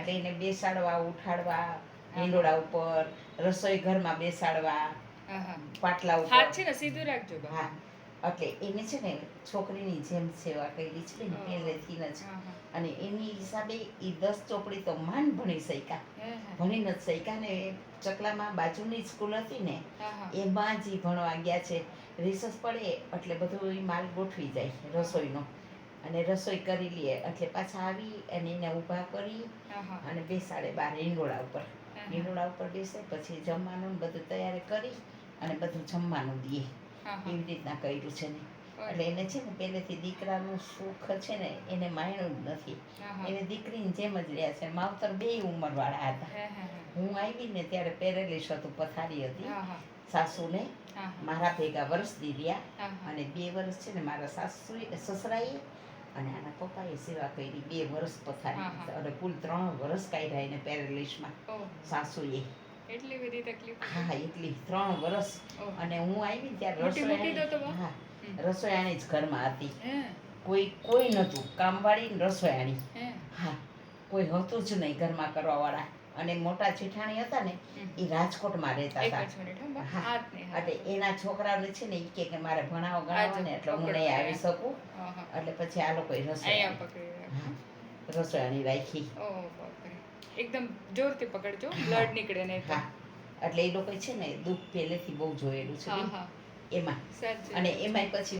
એટલે એને બેસાડવા, ઉઠાડવા, હિંડોળા ઉપર, રસોઈ ઘરમાં બેસાડવા, પાટલા ઉપર. હાથ છે ને સીધું રાખજો. હા, એટલે એને છે ને છોકરીની જેમ સેવા કરી છે ને પહેલેથી જ. અને એની હિસાબે એ 10 ચોપડી તો માંડ ભણી શક્યા. ભણી નથી શક્યા ને ચકલામાં બાજુની સ્કૂલ હતી ને એમાં જ ઈ ભણવા ગયા છે. રિસર્ચ પડે એટલે બધું ઈ માલ ગોઠવી જાય રસોઈનો, અને રસોઈ કરી લે એટલે પાછા આવી અને એને ઊભા કરી અને બેસાડે બહાર હિંડોળા ઉપર. હિંડોળા ઉપર બેસે, પછી જમવાનું ને બધું તૈયારી કરી અને બધું જમવાનું દે. એવી રીતના કર્યું છે ને. એટલે એને છે ને પહેલેથી દીકરાનું સુખ છે ને એને માણ્યું જ નથી. એને દીકરીની જેમ જ રહ્યા છે. માવતર બેય ઉંમરવાળા હતા. હું આવી ને ત્યારે પેરેલિસ હતું, પથારી હતી સાસુને. મારા ભેગા વર્ષ દી રહ્યા, અને 2 વર્ષ છે ને મારા સસરાએ અને આના પપ્પાએ સેવા કરી. 2 વર્ષ પથારી, અને કુલ 3 વર્ષ કાઢ્યા એને પેરેલિસમાં સાસુએ. એટલી બધી તકલીફ? હા, એટલી 3 વર્ષ. અને હું આવી ત્યારે રસોયાણી જ ઘરમાં હતી. કોઈ નહોતું, કામવાળી ને રસોયાણી. હા, કોઈ હતું જ નહીં ઘરમાં કરવાવાળા. અને મોટા જેઠાણી હતા ને એ રાજકોટમાં રહેતા હતા. એટલે એના છોકરાઓને છે ને એ કે મારે ભણાવો ગણાવો ને એટલે હું નહીં આવી શકું. એટલે પછી આ લોકોએ રસોયાણી રાખી. એકદમ જોરથી પકડજો, બ્લડ નીકળે નહીં. હા, એટલે એ લોકો છે ને દુઃખ પહેલેથી બહુ જોયેલું છે એમાં. અને એમાંય પછી